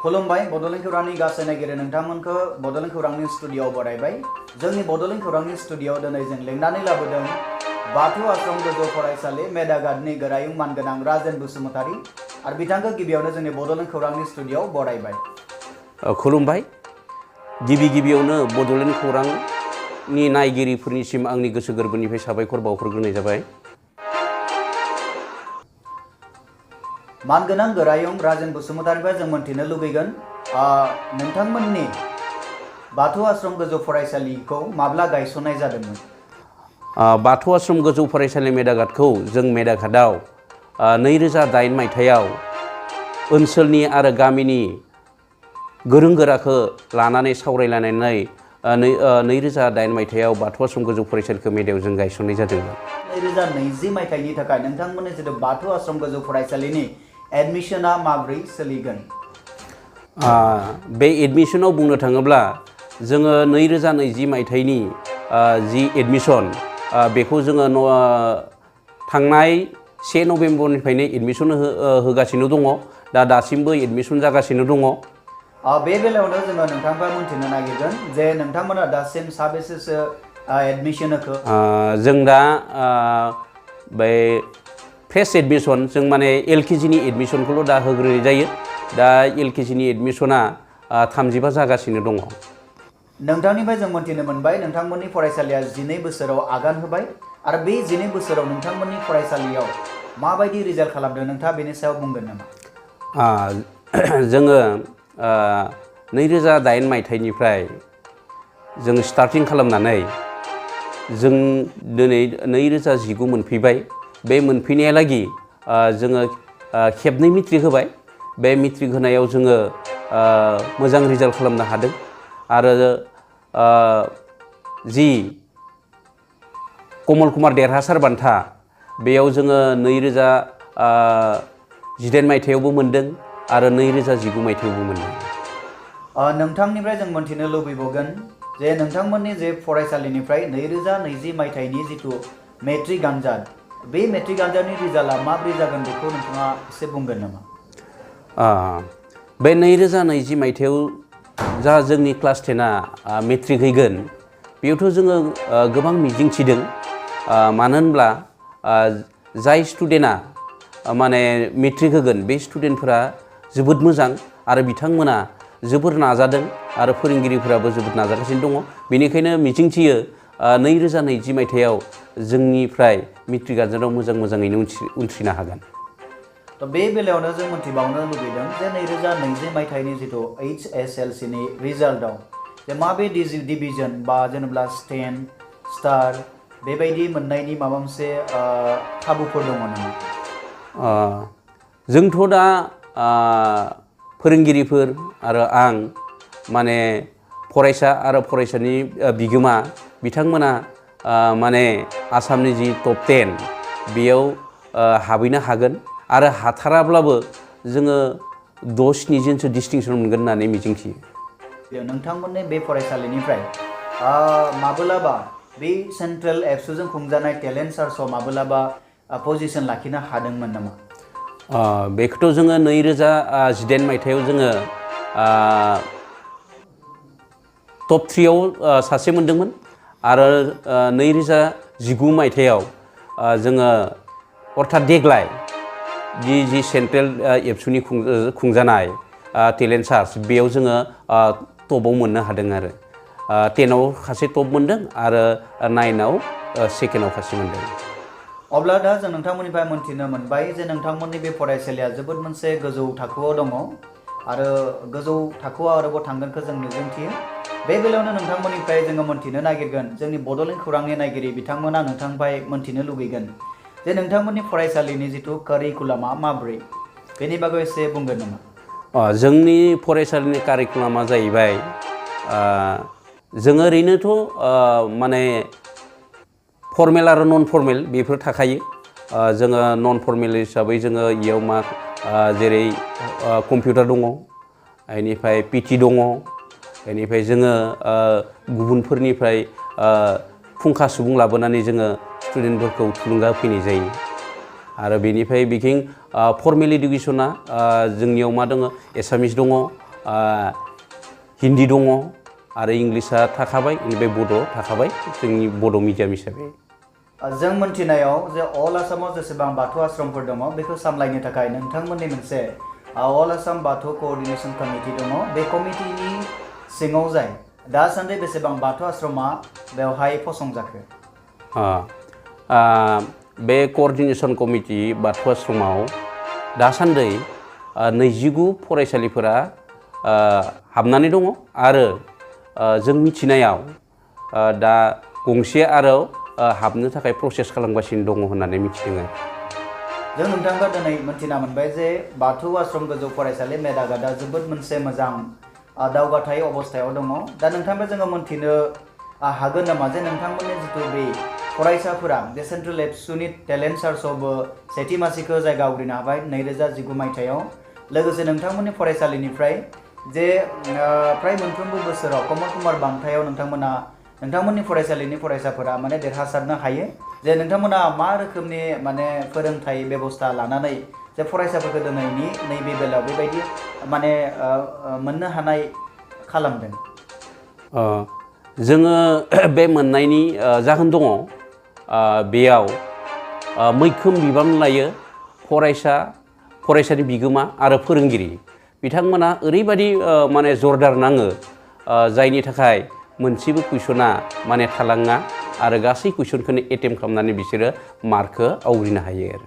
खुलुमबाय बड'लेण्ड खौरांनि गासै नायगिरि नोंथांमोनखौ बड'लेण्ड खौरांनि स्टुडिय'आव बरायबाय। जोंनि बड'लेण्ड खौरांनि स्टुडिय'आव दिनै जों लेंनानै लाबोदों बाथौ आश्रम गोजौ फरायसालि मेदाघाटनि गोरायुं मानगोनां राजेन बसुमतारी आरो बिथांखौ गिबियावनो जोंनि बड'लेण्ड खौरांनि स्टुडिय'आव बरायबाय। खुलुमबाय। गिबियावनो बड'लेण्ड खौरांनि नायगिरिफोरनिसिम आंनि गोसो गोरबोनिफ्राय साबायखर बावहरग्रोनाय जाबाय। मानगोनां गोरायुं राजेन बसुमतारीनिफ्राय जों मोनथिनो लुगैगोन नोंथांमोननि बाथौ आश्रम गोजौ फरायसालिखौ माब्ला गायसननाय जादोंमोन? बाथौ आश्रम गोजौ फरायसालि मेदाघाटखौ जों मेदाघाटआव 2008 मायथाइयाव ओनसोलनि आरो गामिनि गोरों गोराखौ लानानै सावरायलायनानै 2008 मायथाइयाव बाथौ आश्रम गोजौ फरायसालिखौ मेदायाव जों गायसननाय जादोंमोन। 2020 मायथाइनि थाखाय नोंथांमोननि जितु बाथौ आश्रम गोजौ फरायसालिनि एडमिशना माब्रै सोलिगोन? बे एडमिशनाव बुंनो थाङोब्ला जोङो 2020 मायथाइनि जि एडमिशन बेखौ जोङो थांनाय 1 नभेम्बरनिफ्रायनो एडमिशन होगासिनो दङ। दासिमबो एडमिशन जागासिनो दङ। बे बेलायावनो जोङो नोंथांनिफ्राय मोनथिनो नागिरगोन जे नोंथांमोना दासिम साबेसेसो एडमिशन होखो? जों दा बे फ्रेश एडमिशन जों माने LKGनि एडमिशनखौल' दा होग्रोनाय जायो। दा LKGनि एडमिशना 35 जागासिनो दङ। नोंथांनिफ्राय जों मोनथिनो मोनबाय नोंथांमोननि फरायसालिया 12 बोसोराव आगान होबाय आरो बे 12 बोसोराव नोंथांमोननि फरायसालियाव माबायदि रिजाल्ट खालामदों नोंथाङा बेनि सायाव बुंगोन नामा? जोङो 2008 मायथाइनिफ्राय जों स्टार्टिं खालामनानै जों दिनै 2019 मोनफैबाय। बे मोनफैनायालागि जोङो खेबनै मेट्रिक होबाय। बे मेट्रिक होनायाव जोङो मोजां रिजाल्ट खालामनो हादों आरो जि कमल कुमार देरहासार बान्था बेयाव जोङो 2018 मायथाइयावबो मोनदों आरो 2019 मायथाइयावबो मोनदों। नोंथांनिफ्राय जों मोनथिनो लुबैबावगोन जे नोंथांमोननि जे फरायसालिनिफ्राय 2020 मायथाइनि जितु मेट्रिक आनजाद बे मेट्रिक आनजादनि रिजाल्टआ माब्रै जागोन बेखौ नोंथाङा एसे बुंगोन नामा? बे 2020 मायथाइयाव जा जोंनि क्लास 10आ मेट्रिक हैगोन बेयावथ' जोङो गोबां मिजिंथिदों। मानो होनब्ला जाय स्टुडेन्टआ माने मेट्रिक होगोन बे स्टुडेन्टफोरा जोबोद मोजां आरो बिथांमोना जोबोर नाजादों आरो फोरोंगिरिफोराबो जोबोद नाजागासिनो दङ। बेनिखायनो मिजिंथियो 2020 मायथाइयाव जोंनिफ्राय मेट्रिक आनजादाव मोजाङैनो उथ्रिनो हागोन। बे बेलायावनो जों मोनथिबावनो लुबैदों जे 2020 मायथाइनि जितु HSLCनि रिजाल्टआव जे माबे डिभिजन बा जेनेबा स्टेन स्टार बेबायदि मोननायनि माबा मोनसे खाबुफोर दङ नामा? जोंथ' दा फोरोंगिरिफोर आरो आं माने फरायसा आरो फरायसानि बिगोमा बिथांमोना माने आसामनि जि टप 10 बेयाव हाबहैनो हागोन आरो हाथाराब्लाबो जोङो 6-7 जनसो डिस्टिंसन मोनगोन होननानै मिजिंथियो। नोंथांमोननि बे फरायसालिनिफ्राय माब्लाबा बे सेन्ट्रेल एबसुजों खुंजानाय टेलेन्ट सार्चआव माब्लाबा पजिसन लाखिनो हादोंमोन नामा? बेखौथ' जोङो 2018 मायथाइयाव जोङो टप 3आव सासे मोनदोंमोन आरो 2019 मायथाइयाव जोङो अर्थात देग्लाय जि सेन्ट्रेल एबसुनि खुंजानाय टेलेन्ट सार्च बेयाव जोङो टपआव मोननो हादों आरो 10आव सासे टप मोनदों आरो 9आव सेकेन्डआव सासे मोनदों। अब्ला दा जों नोंथांमोननिफ्राय मोनथिनो मोनबाय जे नोंथांमोननि बे फरायसालिया जोबोद मोनसे गोजौ थाखोआव दङ आरो गोजौ थाखोआव आरोबाव थांगोनखौ जों मिजिंथियो। बे बेलायावनो नोंथांमोननिफ्राय जोङो मोनथिनो नागिरगोन जोंनि बड'लेण्ड खौरांनि नायगिरि बिथांमोना नोंथांनिफ्राय मोनथिनो लुगैगोन जे नोंथांमोननि फरायसालिनि जितु कारिकुलामा माब्रै बेनि बागै एसे बुंगोन नामा? जोंनि फरायसालिनि कारिकुलामा जाहैबाय जोङो ओरैनोथ' माने फर्मेल आरो नन फर्मेल बेफोर थाखायो। जोङो नन फर्मेल हिसाबै जोङो इयाव जेरै कम्पिउटार दङ, बेनिफ्राय PT दङ, बेनिफ्राय जोङो गुबुनफोरनिफ्राय फुंखा सुबुं लाबोनानै जोङो स्टुडेन्टफोरखौ थुलुंगा होफैनाय जायो। आरो बेनिफ्राय बिथिं फर्मेल इडुकेसना जोंनियाव मा दङ एसामिस दङ, हिन्दी दङ आरो इंलिशा थाखाबाय इनिफ्राय बड' थाखाबाय जोंनि बड' मिडियाम हिसाबै जों मोनथिनायाव जे अल आसामाव जेसेबां बाथौ आश्रमफोर दङ बेखौ सामलायनो थाखाय नोंथांमोननि मोनसे अल आसाम बाथौ कोअर्डिनेशन कमिटि दङ बे कमिटिनि सिङाव जाय दासान्दि बेसेबां बाथौ आश्रमा बेवहाय फसंजाखो बे कोअर्डिनेशन कमिटि बाथौ आश्रमाव दासान्दि 29 फरायसालिफोरा हाबनानै दङ आरो जों मिथिनायाव दा गंसे आरो हाबनो थाखाय प्रसेस खालामगासिनो दङ होननानै मिथिदों जों नोंथांखौ दिनै मिथिना मोनबाय जे बाथौ आश्रम गोजौ फरायसालि मेदागादा जोबोद मोनसे मोजां दावगाथाय अबस्थायाव दङ दा नोंथांखौ जोङो मोनथिनो हागोन नामा जे नोंथांमोननि जिथु बे फरायसाफोरा जे सेन्ट्रेल एबसुनि टेलेन्ट सार्चआवबो सेथि मासिखौ जायगा आवग्रिनो हाबाय 2019 मायथाइयाव लोगोसे नोंथांमोननि फरायसालिनिफ्राय जे फ्राय मोनफ्रोमबो बोसोराव कमल कुमार बान्थायाव नोंथांमोननि फरायसालिनि फरायसाफोरा माने देरहासारनो हायो जे नोंथांमोना मा रोखोमनि माने फोरोंथाय बेबस्था लानानै जे फरायसाफोरखौ दिनैनि नैबे बेलायाव बेबायदि माने मोननो हानाय खालामदों जोङो बे मोननायनि जाहोन दङ बेयाव मैखोम बिबान लायो फरायसानि बिगोमा आरो फोरोंगिरि बिथांमोना ओरैबायदि माने जरदार नाङो जायनि थाखाय मोनसेबो कुइसना माने थालाङा आरो गासै कुइसनखौनो एटेम्प्ट खालामनानै बिसोरो मार्कखौ आवग्रिनो हायो आरो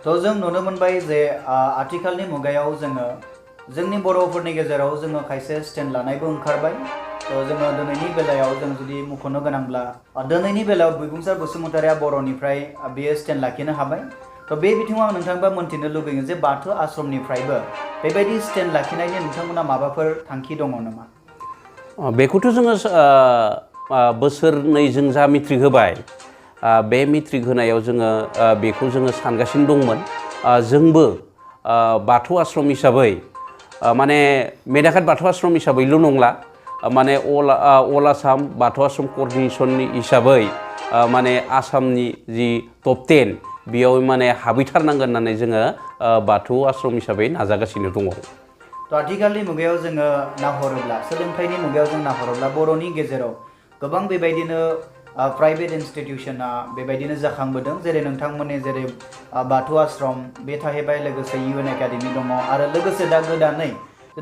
थ' जों नुनो मोनबाय जे आथिखालनि मुगायाव जोंनि बर'फोरनि गेजेराव जोङो खायसे स्टेन्ड लानायबो ओंखारबाय थ' जोङो दिनैनि बेलायाव जों जुदि मुंख'नो गोनांब्ला दिनैनि बेलायाव बिबुंसार बसुमतारिया बर'निफ्राय बेयो स्टेन्ड लाखिनो हाबाय थ' बे बिथिङाव आं नोंथांबा मोनथिनो लुबैयो जे बाथौ आश्रमनिफ्रायबो बेबायदि स्टेन्ड लाखिनायनि नोंथांमोना माबाफोर थांखि दङ नामा बेखौथ' जोङो बोसोरनै जों जा मेट्रिक होबाय बे मेट्रिक होनायाव जोङो बेखौ जोङो सानगासिनो दंमोन जोंबो बाथौ आश्रम हिसाबै माने मेदाघाट बाथौ आश्रम हिसाबैल' नंला माने अल आसाम बाथौ आश्रम कोअर्डिनेशननि हिसाबै माने आसामनि जि टप 10 बेयाव माने हाबैथारनांगोन होननानै जोङो बाथौ आश्रम हिसाबै नाजागासिनो दङ थ' आथिखालनि मुगायाव जोङो नाहरोब्ला सोलोंथाइनि मुगायाव जों नाहरोब्ला बर'नि गेजेराव गोबां बेबायदिनो प्राइभेट इन्स्टिटिउसना बेबायदिनो जाखांबोदों जेरै नोंथांमोननि जेरै बाथौ आश्रम बे थाहैबाय लोगोसे UN एकाडेमि दङ आरो लोगोसे दा गोदानै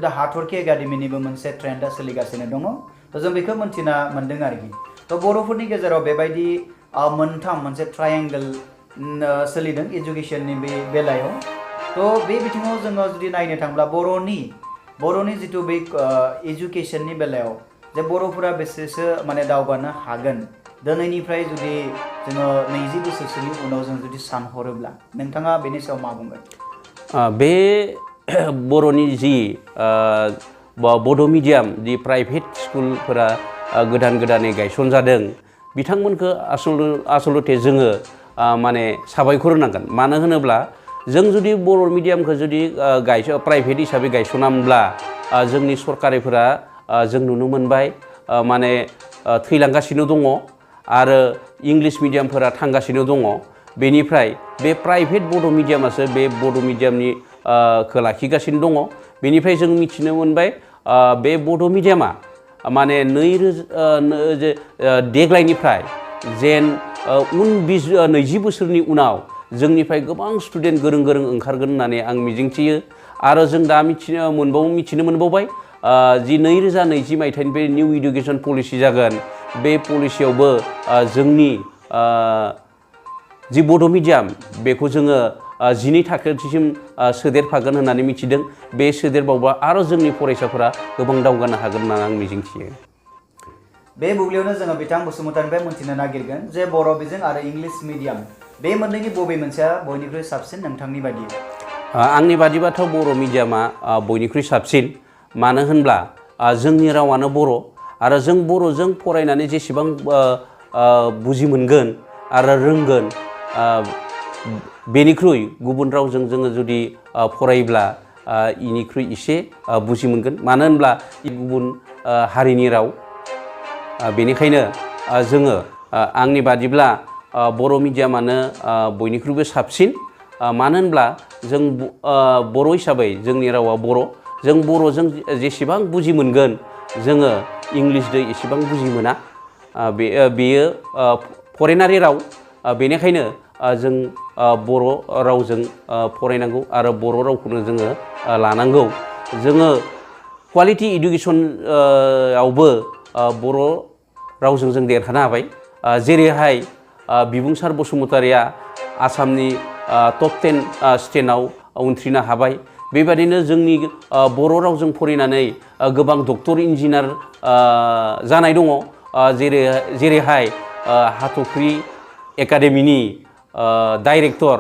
दा हाथरखि एकाडेमिनिबो मोनसे ट्रेन्डआ सोलिगासिनो दङ थ' जों बेखौ मोनथिना मोन्दों आरोखि थ' बर'फोरनि गेजेराव बेबायदि मोनसे ट्रायेंगल सोलिदों एजुकेशननि बे बेलायाव थ' बे बिथिङाव जोङो जुदि नायनो थांब्ला बर'नि जिथु बे एजुकेशननि बेलायाव जे बर'फोरा बेसेसो माने दावगानो हागोन दिनैनिफ्राय जुदि जोङो 20 बोसोरसोनि उनाव जों जुदि सानहरोब्ला नोंथाङा बेनि सायाव मा बुंगोन बे बर'नि जि बड' मिडियाम जि प्राइभेट स्कुलफोरा गोदानै गायसनजादों बिथांमोनखौ आसलते जोङो माने साबायखर होनांगोन मानो होनोब्ला जों जुदि बर' मिडियामखौ जुदि प्राइभेट हिसाबै गायसनामोनब्ला जोंनि सरकारिफोरा जों नुनो मोनबाय माने थैलांगासिनो दङ आरो इंलिश मिडियामफोरा थांगासिनो दङ बेनिफ्राय बे प्राइभेट बड' मिडियामासो बे बड' मिडियामनि खौ लाखिगासिनो दङ बेनिफ्राय जों मिथिनो मोनबाय बे बड' मिडियामा माने देग्लायनिफ्राय जेन 20 बोसोरनि उनाव जोंनिफ्राय गोबां स्टुडेन्ट गोरों ओंखारगोन होननानै आं मिजिंथियो आरो जों दा मिथिनो मोनबावबाय जि 2020 मायथाइनिफ्राय निउ इडुकेसन पलिसि जागोन बे पलिसियावबो जोंनि जि बड' मिडियाम बेखौ जोङो 12 थाखोसिम सोदेरफागोन होननानै मिथिदों बे सोदेरबावबा आरो जोंनि फरायसाफोरा गोबां दावगानो हागोन होननानै आं मिजिंथियो बे बुब्लियावनो जोङो बिथां बसुमतारिनिफ्राय मोनथिनो नागिरगोन जे बर' बिजों आरो इंलिश मिडियाम बे मोननैनि बबे मोनसेया बयनिख्रुइ साबसिन नोंथांनि बायदि आंनि बादिबाथ' बर' मिडियामा बयनिख्रुइ साबसिन मानो होनब्ला जोंनि रावानो बर' आरो जों बर'जों फरायनानै जेसेबां बुजि मोनगोन आरो रोंगोन बेनिख्रुइ गुबुन रावजों जोङो जुदि फरायोब्ला इनिख्रुइ एसे बुजि मोनगोन मानो होनब्ला गुबुन हारिनि राव बेनिखायनो जोङो आंनि बादिब्ला बर' मिडियामानो बयनिख्रुइबो साबसिन मानो होनब्ला जों बर' हिसाबै जोंनि रावा बर' जों बर'जों जेसेबां बुजि मोनगोन जोङो इंलिसजों एसेबां बुजि मोना बेयो फरेनारि राव बेनिखायनो जों बर' रावजों फरायनांगौ आरो बर' रावखौनो जोङो लानांगौ जोङो क्वालिटि इडुकेसन आवबो बर' रावजों जों देरहानो हाबाय जेरैहाय बिबुंसार बसुमतारिया आसामनि टप 10 स्टेन्डआव उनथ्रिनो हाबाय बेबादिनो जोंनि बर' रावजों फरायनानै गोबां डक्टर इन्जिनियार जानाय दङ जेरैहाय हाथरखि एकाडेमिनि डाइरेक्टर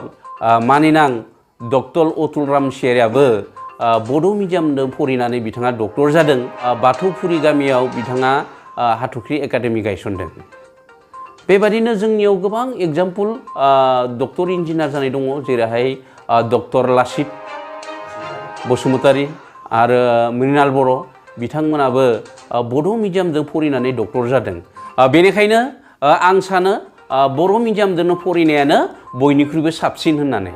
मानिनां डक्टर अतुल रामसियारियाबो बड' मिडियामजों फरायनानै बिथाङा डक्टर जादों बाथौफुरि गामियाव बिथाङा हाथरखि एकाडेमि गायसनदों बेबादिनो जोंनियाव गोबां एग्जाम्पल डक्टर इन्जिनियार जानाय दङ जेरैहाय डक्टर लासित बसुमतारी आरो मृणाल बर' बिथांमोनाबो बड' मिडियामजों फरायनानै डक्टर जादों बेनिखायनो आं सानो बर' मिडियामजोंनो फरायनायानो बयनिख्रुइबो साबसिन होननानै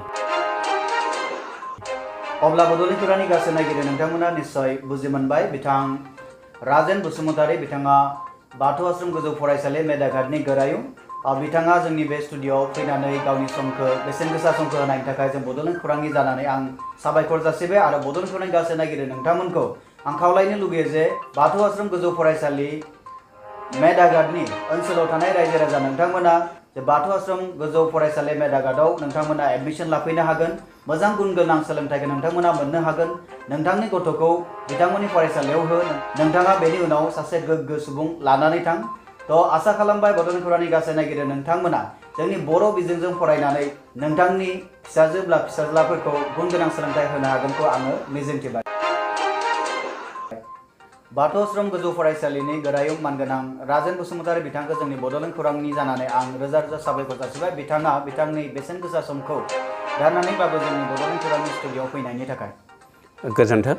अब्ला बड'लेण्ड खौरांनि गासै नायगिरि नोंथांमोना निश्चय बुजि मोनबाय बिथां राजेन बसुमतारी बिथाङा बाथौ आश्रम गोजौ फरायसालि मेदाघाटनि गोरायुं बिथाङा जोंनि बे स्टुडिय'आव फैनानै गावनि समखौ बेसेन गोसा समखौ होनायनि थाखाय जों बड'लेण्ड खौरांनि जानानै आं साबायखर जासिबाय आरो बड'लेण्ड खौरांनि गासै नायगिरि नोंथांमोनखौ आं खावलायनो लुगैयो जे बाथौ आश्रम गोजौ फरायसालि मेदाघाटनि ओनसोलाव थानाय रायजो राजा नोंथांमोना जे बाथौ आश्रम गोजौ फरायसालि मेदाघाटआव नोंथांमोना एडमिशन लाफैनो हागोन मोजां गुन गोनां सोलोंथाइखौ नोंथांमोना मोननो हागोन नोंथांनि गथ'खौ बिथांमोननि फरायसालियाव हो नोंथाङा बेनि उनाव सासे गोग्गो सुबुं लानानै थां थ' आसा खालामबाय बड'लेण्ड खौरांनि गासै नायगिरि नोंथांमोना जोंनि बर' बिजोंजों फरायनानै नोंथांनि फिसाजोब्ला फिसाज्लाफोरखौ गुन गोनां सोलोंथाइ होनो हागोनखौ आङो मिजिंथिबाय बाथौ आश्रम गोजौ फरायसालिनि गोरायुं मानगोनां राजेन बसुमतारी बिथांखौ जोंनि बड'लेण्ड खौरांनि जानानै आं रोजा रोजा साबायखर जासिबाय बिथाङा बिथांनि बेसेन गोसा समखौ गारनानैबाबो जोंनि बड'लेण्ड खौरांनि स्टुडिय'आव फैनायनि थाखाय गोजोन्थों